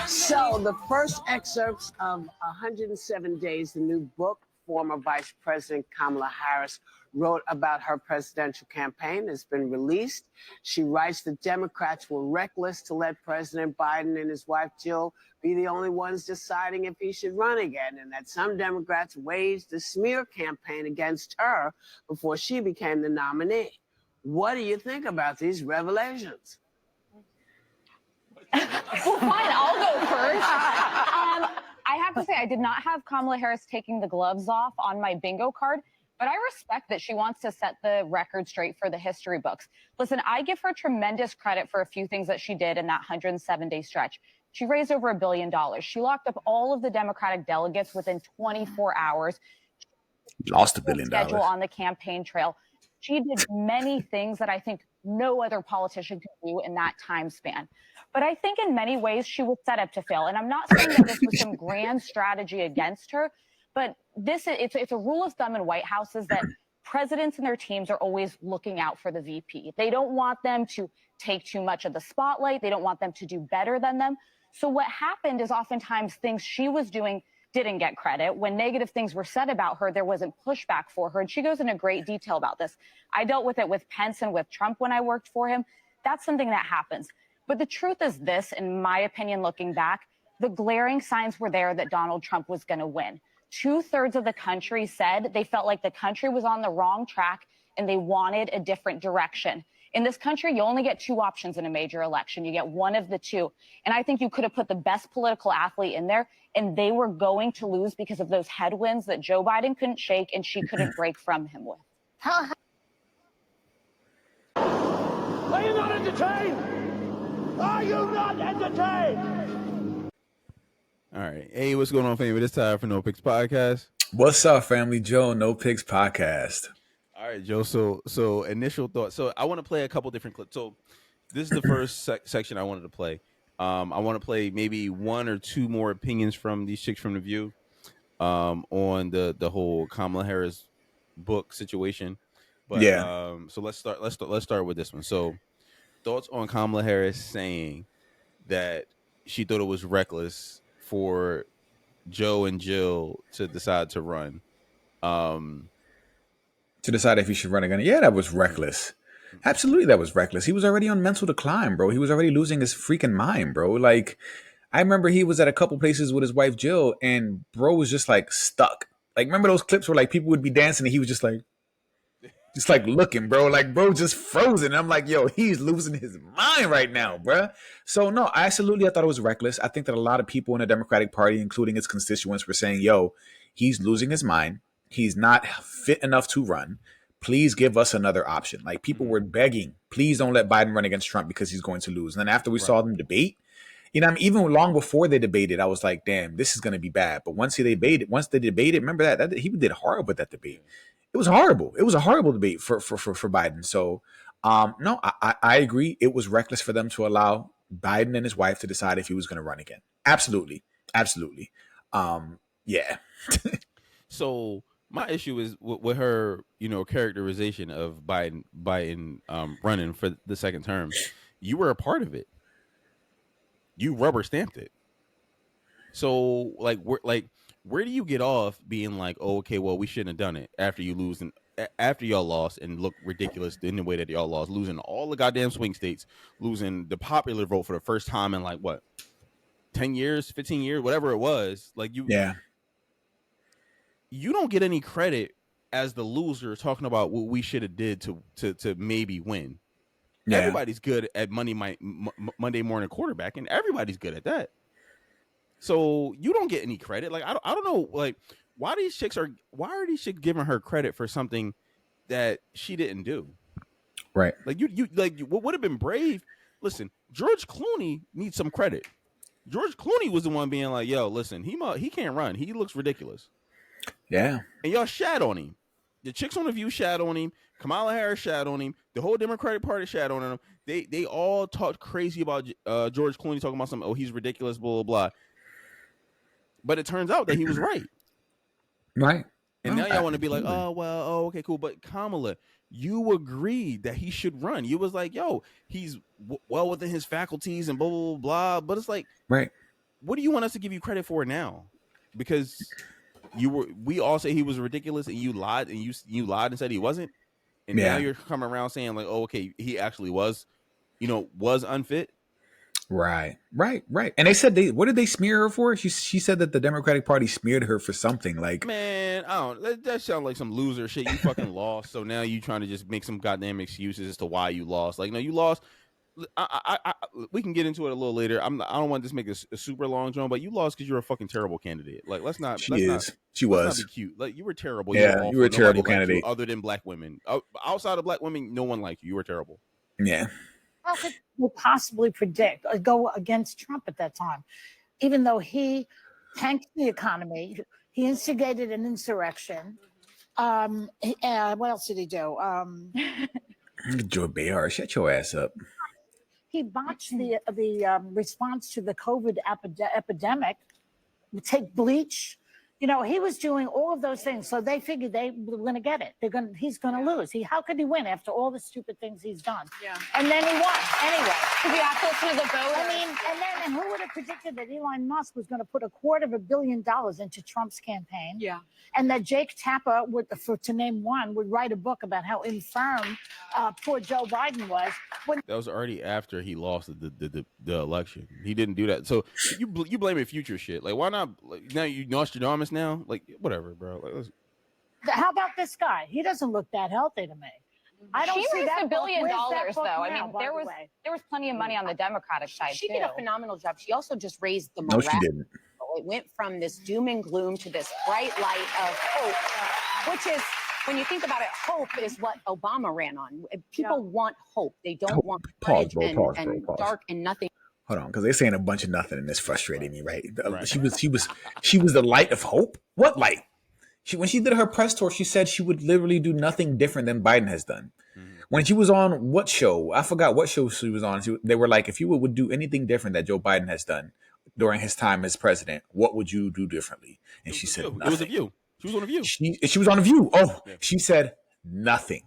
So the first excerpts of 107 Days, the new book former Vice President Kamala Harris wrote about her presidential campaign, has been released. She writes the Democrats were reckless to let President Biden and his wife Jill be the only ones deciding if he should run again, and that some Democrats waged a smear campaign against her before she became the nominee. What do you think about these revelations? Well, fine, I'll go first. I have to say, I did not have Kamala Harris taking the gloves off on my bingo card, but I respect that she wants to set the record straight for the history books. Listen, I give her tremendous credit for a few things that she did in that 107-day stretch. She raised over $1 billion. She locked up all of the Democratic delegates within 24 hours. Lost $1 billion. Schedule on the campaign trail. She did many things that I think no other politician could do in that time span. But I think in many ways she was set up to fail. And I'm not saying that this was some grand strategy against her, but it's a rule of thumb in White Houses that presidents and their teams are always looking out for the VP. They don't want them to take too much of the spotlight. They don't want them to do better than them. So what happened is oftentimes things she was doing didn't get credit. When negative things were said about her, there wasn't pushback for her. And she goes into great detail about this. I dealt with it with Pence and with Trump when I worked for him. That's something that happens. But the truth is this, in my opinion, looking back, the glaring signs were there that Donald Trump was going to win. 2/3 of the country said they felt like the country was on the wrong track and they wanted a different direction. In this country, you only get two options in a major election. You get one of the two. And I think you could have put the best political athlete in there, and they were going to lose because of those headwinds that Joe Biden couldn't shake and she couldn't break from him with. Are you not entertained? Are you not entertained? All right. Hey, what's going on, family? It's time for No Picks Podcast. What's up, family? Joe, No Picks Podcast. All right, Joe. So initial thoughts. So I want to play a couple different clips. So this is the first section I wanted to play. I want to play maybe one or two more opinions from these chicks from The View on the whole Kamala Harris book situation. But yeah. So let's start with this one. So thoughts on Kamala Harris saying that she thought it was reckless for Joe and Jill to decide to run. To decide if he should run again. Yeah, that was reckless. Absolutely, that was reckless. He was already on mental decline, bro. He was already losing his freaking mind, bro. Like, I remember he was at a couple places with his wife, Jill, and bro was just, like, stuck. Like, remember those clips where, like, people would be dancing and he was just like looking, bro. Like, bro just frozen. I'm like, yo, he's losing his mind right now, bro. So, no, I thought it was reckless. I think that a lot of people in the Democratic Party, including its constituents, were saying, yo, he's losing his mind. He's not fit enough to run. Please give us another option. Like, people were begging, please don't let Biden run against Trump because he's going to lose. And then after we saw them debate, you know, I mean, even long before they debated, I was like, damn, this is going to be bad. But once they debated, remember that he did horrible at that debate. It was horrible. It was a horrible debate for Biden. So, no, I agree. It was reckless for them to allow Biden and his wife to decide if he was going to run again. Absolutely. Absolutely. Yeah. So my issue is with her, characterization of Biden running for the second term. You were a part of it. You rubber stamped it. So where do you get off being like, oh, okay, well, we shouldn't have done it after y'all lost and looked ridiculous in the way that y'all lost, losing all the goddamn swing states, losing the popular vote for the first time in 10 years, 15 years, whatever it was. You don't get any credit as the loser talking about what we should have did to maybe win. Yeah. Everybody's good at Monday morning quarterback, and everybody's good at that. So you don't get any credit. Like, I don't know, like, why are these chicks giving her credit for something that she didn't do? Right. Like, what would have been brave? Listen, George Clooney needs some credit. George Clooney was the one being like, yo, listen, he can't run. He looks ridiculous. Yeah. And y'all shat on him. The chicks on The View shat on him. Kamala Harris shat on him. The whole Democratic Party shat on him. They all talked crazy about George Clooney, talking about something. Oh, he's ridiculous, blah, blah, blah. But it turns out that he was right. Right. And now y'all want to be like, okay, cool. But Kamala, you agreed that he should run. You was like, yo, he's well within his faculties and blah, blah, blah, blah. But it's like, right. what do you want us to give you credit for now? Because we all say he was ridiculous, and you lied, and you lied and said he wasn't, and now you're coming around saying like, oh, okay, he actually was, was unfit. Right. And they said what did they smear her for? She said that the Democratic Party smeared her for something. Like, man, I don't. That sounds like some loser shit. You fucking lost, so now you trying to just make some goddamn excuses as to why you lost. Like, no, you lost. We can get into it a little later. I don't want to just make a super long drone, but you lost because you're a fucking terrible candidate. Like, let's not. She was. Not be cute. Like, you were terrible. Yeah, you were a terrible candidate. Other than black women, outside of black women, no one liked you. You were terrible. Yeah. How could you possibly predict or go against Trump at that time, even though he tanked the economy, he instigated an insurrection. What else did he do? Joe Behar, shut your ass up. He botched the response to the COVID epidemic. Take bleach. He was doing all of those things. So they figured they were going to get it. He's going to lose. How could he win after all the stupid things he's done? Yeah. And then he won anyway. We have to listen to the voters. I mean, and who would have predicted that Elon Musk was going to put $250 million into Trump's campaign? Yeah. And that Jake Tapper, to name one, would write a book about how infirm poor Joe Biden was. That was already after he lost the election. He didn't do that. So you blame it future shit. Like, why not? Like, now you Nostradamus now? Like, whatever, bro. Like, how about this guy? He doesn't look that healthy to me. I don't she see raised that $1 billion, though. Now, I mean, there was plenty of money on the Democratic side. She too. did a phenomenal job. She also just raised the morale. No, she didn't. It went from this doom and gloom to this bright light of hope, which is, when you think about it, hope is what Obama ran on. People want hope. They don't want pause. dark and nothing. Hold on, because they're saying a bunch of nothing, and it's frustrating me, right? She was the light of hope. What light? When she did her press tour, she said she would literally do nothing different than Biden has done. Mm-hmm. When she was on what show? I forgot what show she was on. They were like, if you would do anything different that Joe Biden has done during his time as president, what would you do differently? And she said, nothing. It was a View. She was on a View. She was on a View. Oh, yeah. She said nothing.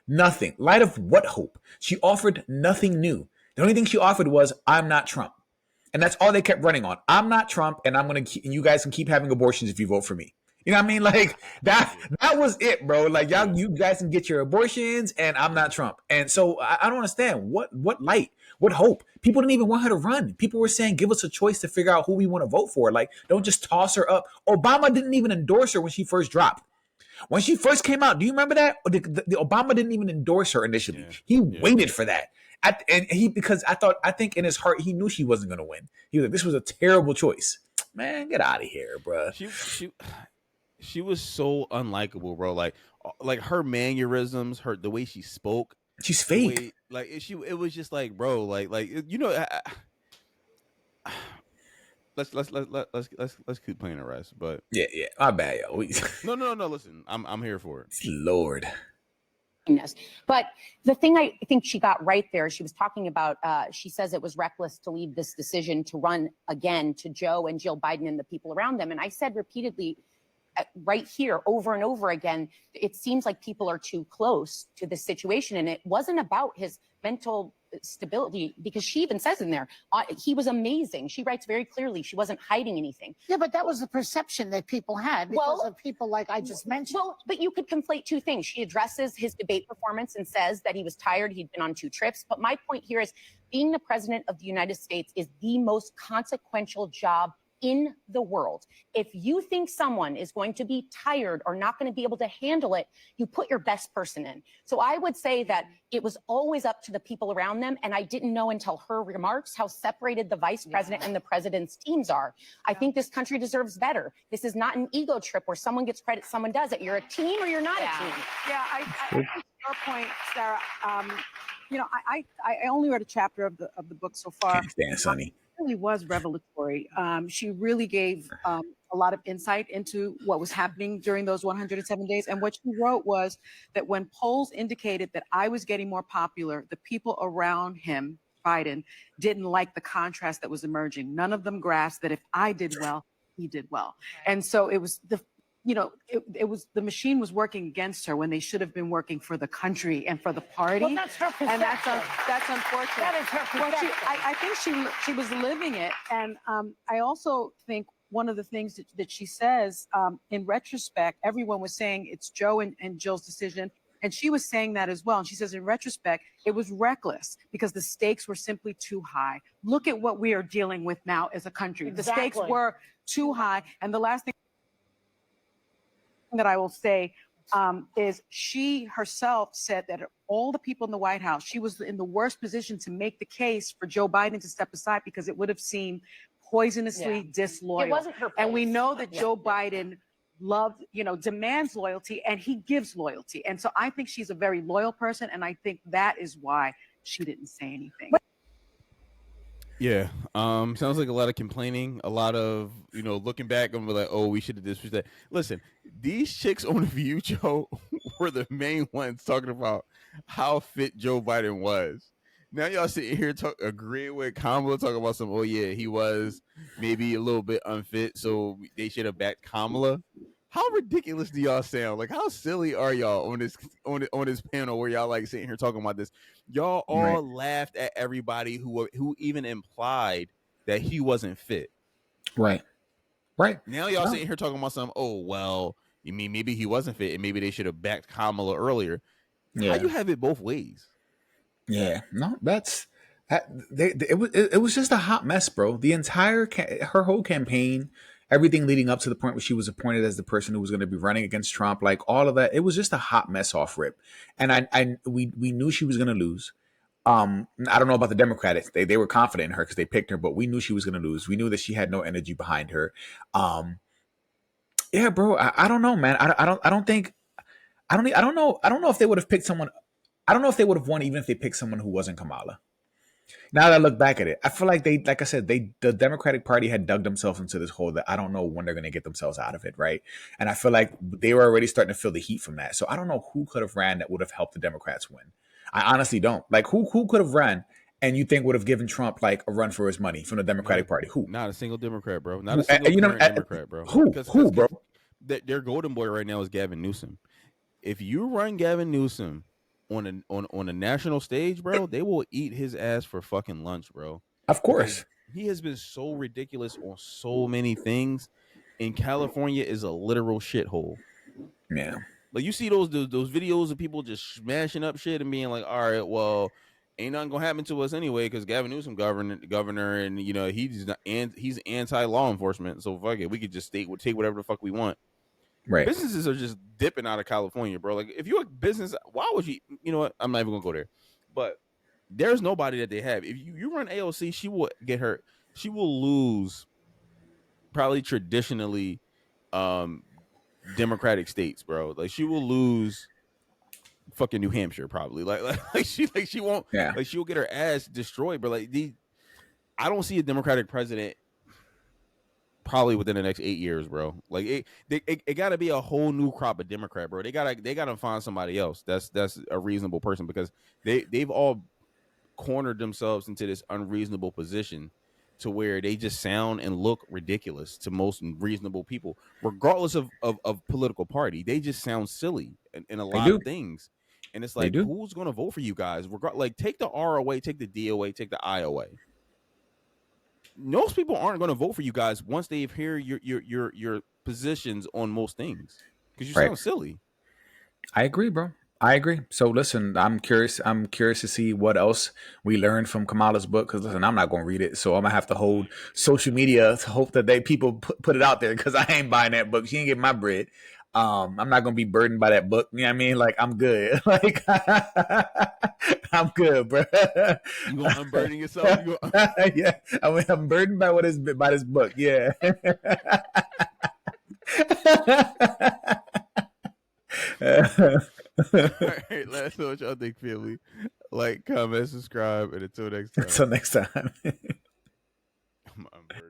Light of what hope? She offered nothing new. The only thing she offered was, I'm not Trump. And that's all they kept running on. I'm not Trump, and and you guys can keep having abortions if you vote for me. You know what I mean? Like, that was it, bro. Like, you guys can get your abortions, and I'm not Trump. And so I don't understand. What light? What hope? People didn't even want her to run. People were saying, give us a choice to figure out who we want to vote for. Like, don't just toss her up. Obama didn't even endorse her when she first dropped. When she first came out, do you remember that? The Obama didn't even endorse her initially. Yeah. He waited for that. Because I think in his heart, he knew she wasn't going to win. He was like, this was a terrible choice. Man, get out of here, bro. She was so unlikable, bro. Like her mannerisms, the way she spoke. She's fake. It was just like, bro, let's keep playing the rest. But yeah, my bad, yo. No. Listen, I'm here for it. Lord. But the thing I think she got right there, she was talking about, she says it was reckless to leave this decision to run again to Joe and Jill Biden and the people around them. And I said repeatedly, right here, over and over again, it seems like people are too close to this situation. And it wasn't about his mental stability, because she even says in there, he was amazing. She writes very clearly. She wasn't hiding anything. Yeah, but that was the perception that people had because of people like I just mentioned. Well, but you could conflate two things. She addresses his debate performance and says that he was tired. He'd been on 2 trips. But my point here is, being the president of the United States is the most consequential job in the world. If you think someone is going to be tired or not going to be able to handle it, you put your best person in. So I would say that it was always up to the people around them. And I didn't know until her remarks how separated the vice president and the president's teams are. I think this country deserves better. This is not an ego trip where someone gets credit, someone doesn't. You're a team or you're not a team. Yeah, I think your point, Sarah, I only read a chapter of the book so far. Can't stand Sonny. Really was revelatory. She really gave a lot of insight into what was happening during those 107 days. And what she wrote was that when polls indicated that I was getting more popular, the people around him, Biden, didn't like the contrast that was emerging. None of them grasped that if I did well, he did well. And so it was it was the machine was working against her when they should have been working for the country and for the party. Well, that's her perception. And that's unfortunate. That is her Well, perception. I think she was living it, and I also think one of the things that she says, in retrospect, everyone was saying it's Joe and Jill's decision, and she was saying that as well. And she says, in retrospect, it was reckless because the stakes were simply too high. Look at what we are dealing with now as a country. Exactly. The stakes were too high, and the last thing that I will say is she herself said that all the people in the White House, she was in the worst position to make the case for Joe Biden to step aside because it would have seemed poisonously disloyal. It wasn't her And we place. know that Joe Biden demands loyalty, and he gives loyalty. And so I think she's a very loyal person, and I think that is why she didn't say anything. Yeah. Sounds like a lot of complaining, a lot of, looking back and be like, oh, we should have this, we should that. Listen, these chicks on The View, Joe, were the main ones talking about how fit Joe Biden was. Now y'all sitting here agreeing with Kamala, talking about some, oh yeah, he was maybe a little bit unfit, so they should have backed Kamala. How ridiculous do y'all sound? Like, how silly are y'all on this panel where y'all like sitting here talking about this? Y'all all laughed at everybody who even implied that he wasn't fit. Right. Now y'all sitting here talking about some, oh well, you mean maybe he wasn't fit and maybe they should have backed Kamala earlier. Yeah. How you have it both ways? Yeah, no, it was just a hot mess, bro. The entire her whole campaign, everything leading up to the point where she was appointed as the person who was going to be running against Trump, like all of that, it was just a hot mess off rip. And we knew she was going to lose. I don't know about the Democrats. They were confident in her because they picked her, but we knew she was going to lose. We knew that she had no energy behind her. Yeah, bro. I don't know, man. I don't know if they would have picked someone. I don't know if they would have won even if they picked someone who wasn't Kamala. Now that I look back at it, I feel like the Democratic Party had dug themselves into this hole that I don't know when they're going to get themselves out of it, right? And I feel like they were already starting to feel the heat from that. So I don't know who could have ran that would have helped the Democrats win. I honestly don't. Like, who could have ran and you think would have given Trump like a run for his money from the Democratic Party? Who? Not a single Democrat, bro. Not a single Democrat, bro. Who, bro? Their golden boy right now is Gavin Newsom. If you run Gavin Newsom on a national stage, bro, they will eat his ass for fucking lunch, bro. Of course. Because he has been so ridiculous on so many things, and California is a literal shithole. Yeah. Like, you see those videos of people just smashing up shit and being like, all right, well, ain't nothing gonna happen to us anyway because Gavin Newsom governor, and he's anti-law enforcement, so fuck it, we could just take whatever the fuck we want. Right. Businesses are just dipping out of California, bro. Like, if you're a business, why would you? You know what? I'm not even gonna go there. But there's nobody that they have. If you run AOC, she will get hurt. She will lose probably traditionally Democratic states, bro. Like, she will lose fucking New Hampshire probably. Like she won't. Yeah. Like, she'll get her ass destroyed. But like I don't see a Democratic president probably within the next 8 years, bro. Like, it got to be a whole new crop of Democrat, bro. They gotta find somebody else that's a reasonable person, because they've all cornered themselves into this unreasonable position to where they just sound and look ridiculous to most reasonable people, regardless of political party. They just sound silly in a lot of things. And it's like, who's gonna vote for you guys? Like, take the R away, take the D away, take the I away. Most people aren't going to vote for you guys once they hear your positions on most things, because you sound silly. I agree, bro. I agree. So listen, I'm curious to see what else we learned from Kamala's book, because listen, I'm not going to read it, so I'm gonna have to hold social media to hope that people put it out there, because I ain't buying that book. She ain't getting my bread. I'm not gonna be burdened by that book. You know what I mean? Like, I'm good. Like, I'm good, bro. You gonna unburden yourself? Yeah, I'm burdened by by this book. Yeah. All right, let us know what y'all think, family. Like, comment, subscribe, and until next time. Until next time.